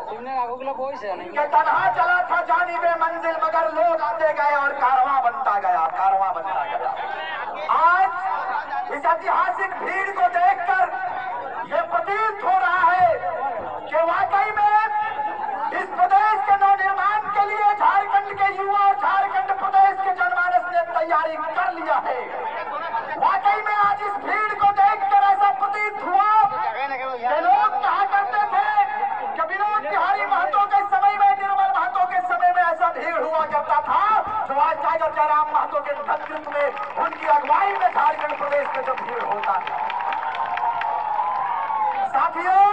कि तन्हा चला था जानिबे मंजिल मगर लोग आते गए और कारवां बनता गया, कारवां बनता गया। आज इस ऐतिहासिक भीड़ को देखकर ये प्रतीत हो रहा है कि वाकई में इस प्रदेश के नवनिर्माण के लिए झारखंड के युवा और झारखंड प्रदेश के जनमानस ने तैयारी कर लिया है। वाकई में आज इस भीड़ को देखकर ऐसा प्रतीत हुआ कि लोग कहा करते थे कि विनोद बिहारी महतो के समय में, निर्मल महतो के समय में ऐसा भीड़ हुआ करता था, जो आज टाइगर जयराम महतो के नेतृत्व में, उनकी अगुवाई में झारखंड प्रदेश में जो भीड़ होता है। साथियों,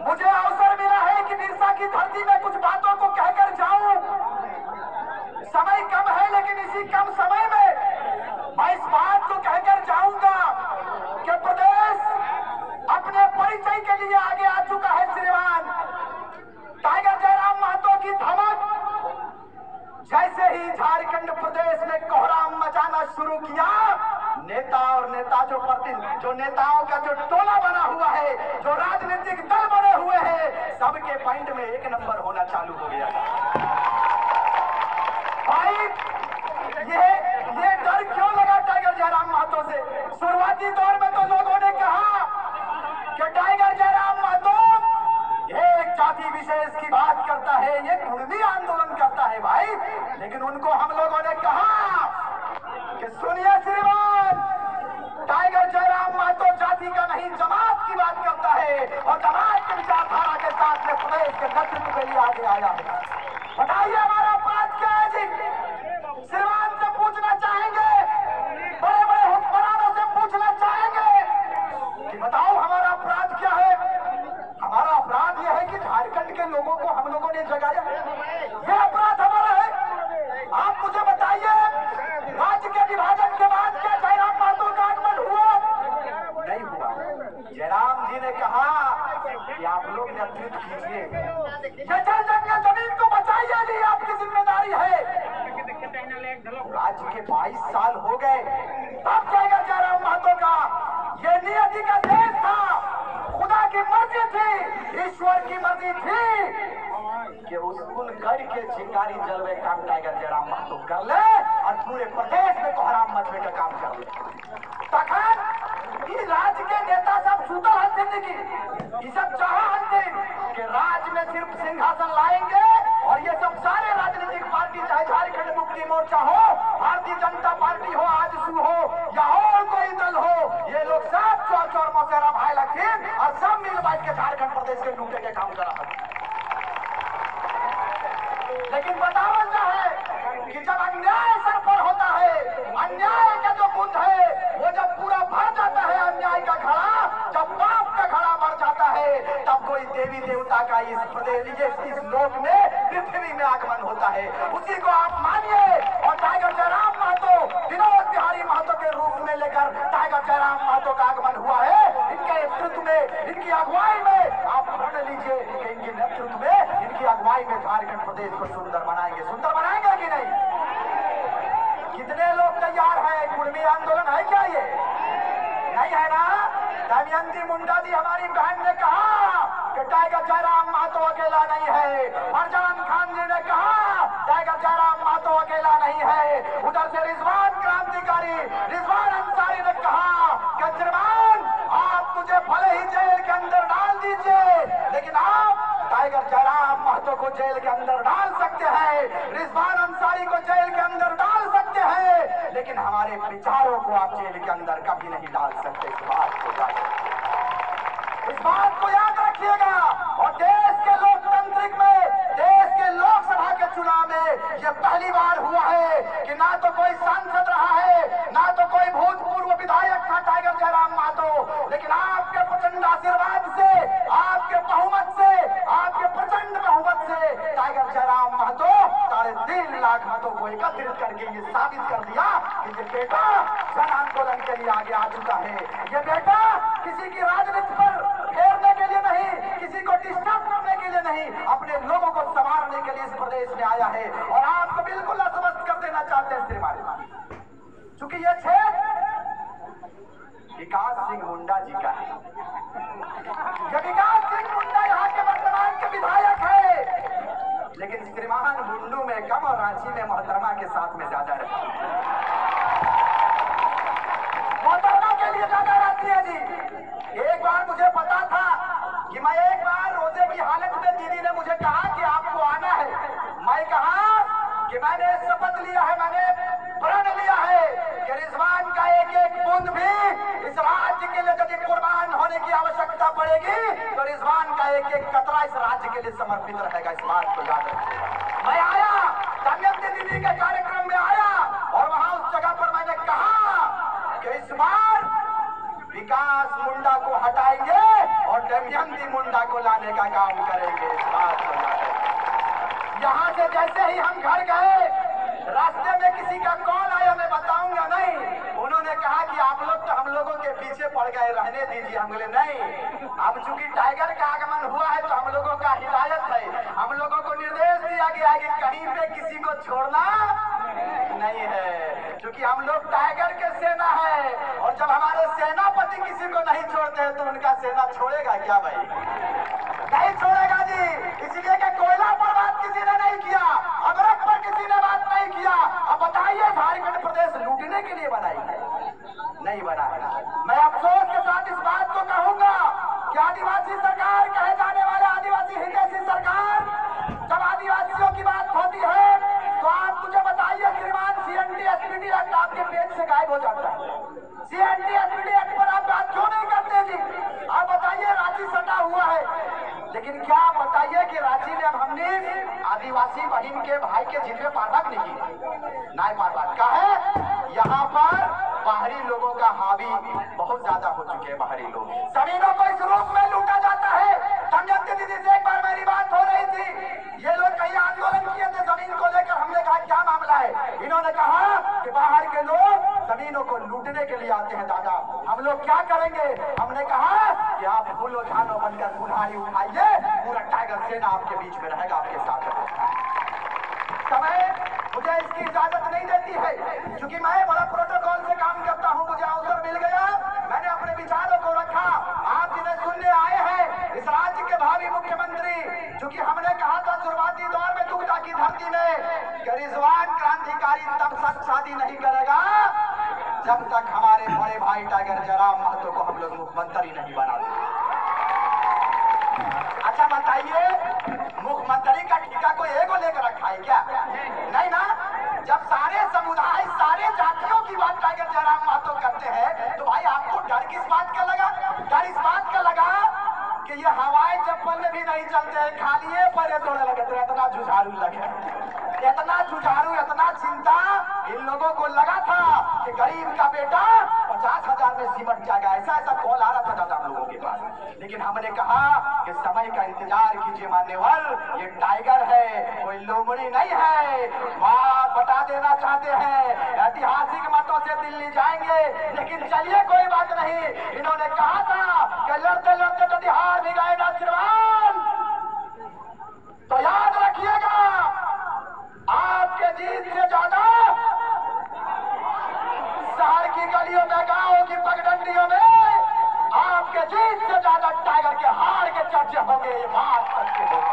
मुझे अवसर मिला है कि बिरसा की धरती में कुछ बातों को कहकर जाऊं। समय कम है, लेकिन इसी कम समय में मैं इस बात को कहकर जाऊंगा कि प्रदेश अपने परिचय के लिए आगे आ चुका है। श्रीमान टाइगर जयराम महतो की धमक जैसे ही झारखंड प्रदेश में कोहराम मचाना शुरू किया, नेता और नेता जो नेताओं का जो टोला बना हुआ है, जो राजनीतिक दल बने हुए हैं, सबके पॉइंट में एक नंबर होना चालू हो गया। भाई ये डर क्यों लगा टाइगर जयराम महतो से? शुरुआती दौर में तो लोगों ने कहा कि टाइगर जयराम महतो ये एक जाति विशेष की बात करता है, ये कुर्मी आंदोलन करता है भाई। लेकिन उनको हम लोगों ने कहा कि सुनिए श्रीमान, टाइगर जयराम महतो जाति का नहीं, जमात की बात करता है और जमात की विचारधारा के साथ में प्रदेश के नेतृत्व के लिए आगे आया है। बताइए हमारा अपराध क्या है जी? श्रीमान से पूछना चाहेंगे, बड़े बड़े हुक्मरानों से पूछना चाहेंगे कि बताओ हमारा अपराध क्या है? हमारा अपराध यह है कि झारखंड के लोगों को हम लोगों ने जगाया, यह अपराध हमारा है। आप मुझे बताइए, राज्य के विभाजन के बाद क्या जयराम महतो का आगमन हुआ? नहीं हुआ। जयराम जी ने कहा कि आप लोग नेतृत्व कीजिए, जमीन को बचाइए, जी आपकी जिम्मेदारी है। राज्य के 22 साल हो गए, तब जाएगा जयराम महतो का ये नियति का देश था, खुदा की मर्जी थी, ईश्वर की मर्जी थी कि उस गढ़ के चिंगारी जलवे काम टाइगर जयराम महतो कर ले और पूरे प्रदेश में कोहराम मचने का काम कर ले। तखन ये राज्य के नेता सब सुतल हथिन की, ये सब चाह हथिन कि राज्य में सिर्फ सिंहासन लाएंगे और ये सब सारे राजनीतिक पार्टी, चाहे झारखंड मुक्ति मोर्चा हो, भारतीय जनता पार्टी हो, आजसू हो या और कोई दल हो, ये लोग सब चोर चोर मौसेरा भाई लगथिन और सब मिल बैठ के झारखंड प्रदेश के लूटे के काम करा। लेकिन बतावल क्या है कि जब अन्याय सर पर होता है, अन्याय का जो बुंद है वो जब पूरा भर जाता है, अन्याय का घड़ा, जब पाप का घड़ा भर जाता है, तब कोई देवी देवता का इस प्रदेश, इस लोक में, पृथ्वी में आगमन होता है। उसी को आप मानिए। और टाइगर जयराम महतो विनोद बिहारी महतो के रूप में लेकर टाइगर जयराम महतो का आगमन हुआ है। इनके नेतृत्व में, इनकी अगुवाई में, आप पढ़ लीजिए कि इनके नेतृत्व में, इनकी अगुवाई में झारखंड प्रदेश को सुंदर बनाएंगे। सुंदर बनाएंगे कि नहीं? कितने लोग तैयार हैं? कुर्मी आंदोलन है क्या ये? नहीं है ना? दमयंती मुंडा जी हमारी बहन ने कहा कि टाइगर जयराम महतो अकेला नहीं है। फरजान खान जी ने कहा टाइगर जयराम महतो अकेला नहीं है। उधर से रिजवान क्रांतिकारी, रिजवान अंसारी ने कहा कि श्रीमान आप मुझे भले ही जेल के अंदर डाल दीजिए, लेकिन आप टाइगर जयराम महतो को जेल के अंदर डाल सकते हैं, रिजवान अंसारी को जेल के अंदर डाल सकते हैं, लेकिन हमारे विचारों को आप जेल के अंदर कभी नहीं डाल सकते। इस बात को याद रखिएगा। और देश के लोकतांत्रिक में, देश के लोकसभा के चुनाव में यह पहली बार हुआ है कि ना तो कोई सांसद रहा है, ना तो कोई भूतपूर्व विधायक था टाइगर जयराम महतो, लेकिन आपके प्रचंड आशीर्वाद से, आपके बहुमत से, आपके प्रचंड बहुमत से टाइगर जयराम महतो 3.5 लाख मतों को एकत्रित करके ये साबित कर दिया कि ये बेटा जन आंदोलन के लिए आगे आ चुका है। ये बेटा किसी की राजनीति पर फेरने के लिए नहीं, किसी को डिस्टर्ब करने के लिए नहीं, अपने लोगों को संवारने के लिए इस प्रदेश में आया है। और आपको बिल्कुल अस्वस्थ कर देना चाहते हैं श्रीमान, चूंकि ये क्षेत्र विकास सिंह मुंडा जी का है। ये विकास सिंह मुंडा यहाँ के वर्तमान रहेगी तो रिजवान का एक एक कतरा इस राज्य के लिए समर्पित रहेगा। इस बात को याद रखिए। मैं आया दमयंती दीदी के कार्यक्रम में आया और वहां उस जगह पर मैंने कहा कि इस बार विकास मुंडा को हटाएंगे और दमयंती मुंडा को लाने का काम करेंगे। इस बात को याद रखिए। यहाँ से जैसे ही हम घर गए, रास्ते में किसी का कॉल आया, मैं बताऊंगा नहीं, उन्होंने कहा कि आप लोग तो हम लोगों के पीछे पड़ गए, रहने दीजिए। हम बोले नहीं, अब चूंकि टाइगर का आगमन हुआ है तो हम लोगों का हिदायत है, हम लोगों को निर्देश दिया गया है कि कहीं पे किसी को छोड़ना नहीं है, क्योंकि हम लोग टाइगर के सेना है। और जब हमारे सेनापति किसी को नहीं छोड़ते हैं तो उनका सेना छोड़ेगा क्या भाई? नहीं छोड़ेगा जी। इसलिए कि कोयला पर बात किसी ने नहीं किया, अमरक पर किसी ने बात नहीं किया। अब बताइए झारखंड प्रदेश लूटने के लिए बनाई नहीं बना। मैं अफसोस के साथ इस बात को कहूंगा कि आदिवासी सरकार कहे जाने वाले आदिवासी हितैषी सरकार, जब आदिवासियों की बात होती है तो आप मुझे बताइए, श्रीमान सीएनडी एसपीडी एक्ट आपके पेज से गायब हो जाता है। सीएनडी एसपीडी एक्ट पर आप बात क्यों नहीं करते जी? आप बताइए, रांची सटा हुआ है, लेकिन क्या आप बताइए कि रांची में अब हमने आदिवासी बहन के भाई के जिले पाठक नहीं की नाय पाठ का है। यहाँ पर बाहरी लोगों का हावी बहुत ज्यादा हो चुके हैं। बाहरी लोग जमीनों को इस रूप में लूटा जाता है। दमयंती दीदी से एक बार मेरी बात हो रही थी, ये लोग कहीं आंदोलन किए थे जमीन को लेकर। हमने कहा क्या मामला है? इन्होंने कहा कि बाहर के लोग जमीनों को लूटने के लिए आते हैं दादा, हम लोग क्या करेंगे? हमने कहा कि आप फूलो झानो बनकर कुल्हाड़ी उठाइए, पूरा टाइगर सेना आपके बीच में रहेगा, आपके साथ रहेगा। समय मुझे इसकी इजाजत नहीं देती है, क्योंकि मैं बड़ा प्रोटोकॉल से काम करता हूं। मुझे अवसर मिल गया, मैंने अपने विचारों को रखा। आप जिन्हें सुनने आए हैं, इस राज्य के भावी मुख्यमंत्री, क्योंकि हमने कहा था शुरुआती दौर में दुग्धा की धरती में कि रिजवान क्रांतिकारी तब तक शादी नहीं करेगा जब तक हमारे बड़े भाई टाइगर जयराम महतो को हम लोग मुख्यमंत्री नहीं बना देंगे। अच्छा बताइए, मुख्यमंत्री का ठिका कोई एगो लेकर रखा है क्या? नहीं ना। जब सारे समुदाय, सारे जातियों की बात टाइगर जयराम महतो करते हैं तो भाई आपको डर किस बात का लगा? डर इस बात का लगा कि ये हवाई चप्पल में भी नहीं चलते, खाली पर दौड़े लगे तो इतना जुझारू लगे, इतना जुझारू, इतना चिंता इन लोगों को लगा था कि गरीब का बेटा 50,000 में सिमट जाएगा। ऐसा ऐसा कॉल आ रहा था दादा हम लोगों के पास। लेकिन हमने कहा कि समय का इंतजार कीजिए मान्यवर, ये टाइगर है, कोई लोमड़ी नहीं है। बात बता देना चाहते हैं, ऐतिहासिक मतों से दिल्ली जाएंगे, लेकिन चलिए कोई बात नहीं। इन्होंने कहा था कि लड़ते लड़ते यदि हार भी गए ना श्रीमान, तो याद रखिएगा आपके जीत से ज्यादा शहर की गलियों में, गांवों की पगडंडियों में आपके जीत से ज्यादा टाइगर के हार के चर्चे होंगे। ये बात सत्य होगी,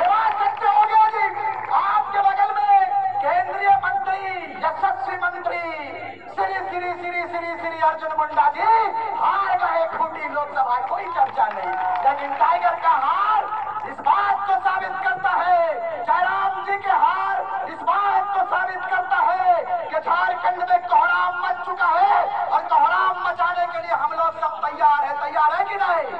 ये बात सत्य होगी जी। आपके बगल में केंद्रीय मंत्री, यशस्वी मंत्री श्री श्री श्री श्री श्री अर्जुन मुंडा जी हार गए खूंटी लोकसभा, कोई चर्चा नहीं। लेकिन टाइगर का हार इस बात को साबित करता है, जयराम जी के हार इस बात को साबित करता है कि झारखंड में कोहराम मच चुका है और कोहराम मचाने के लिए हम लोग सब तैयार है कि नहीं?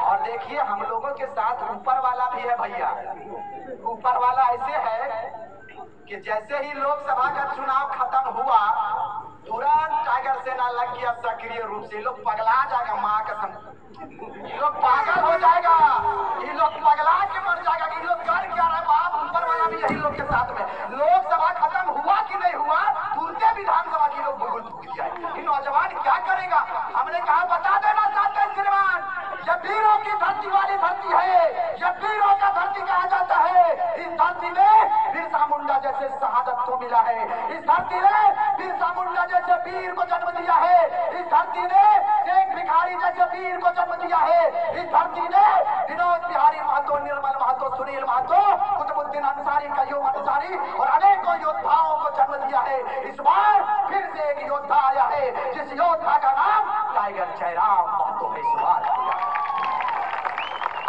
और देखिए हम लोगों के साथ ऊपर वाला भी है भैया। ऊपर वाला ऐसे है कि जैसे ही लोकसभा का चुनाव खत्म हुआ तुरंत टाइगर सेना लग गया सक्रिय रूप से। लोग पगला जाएगा, माँ कसम, ये लोग पागल हो जाएगा, ये लोग पगला के मर जाएगा। ये लोग कर क्या रहे? बाप ऊपर वाला भी यही लोग के साथ में। लोकसभा खत्म हुआ कि नहीं हुआ, तुरंत विधानसभा की लोग भूल जाए। ये नौजवान क्या करेगा? हमने कहा बता देना चाहते हैं श्रीमान, यह वीरों की धरती वाली धरती है, यह वीरों का धरती कहा जाता है। इस धरती में बिरसा मुंडा जैसे शहादत को मिला है, इस धरती ने बिरसा मुंडा जैसे वीर को जन्म दिया है, इस धरती ने शेख भिखारी जैसे वीर को जन्म दिया है, इस धरती ने विनोद बिहारी महतो, निर्मल महतो, सुनील महतो, कुतुबुद्दीन अंसारी, कयूम अंसारी और अनेकों योद्धाओं को जन्म दिया है। इस बार फिर से एक योद्धा आया है, जिस योद्धा का नाम टाइगर जयराम महतो है। इस बार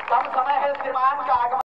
कम समय है श्रीमान का आगमन।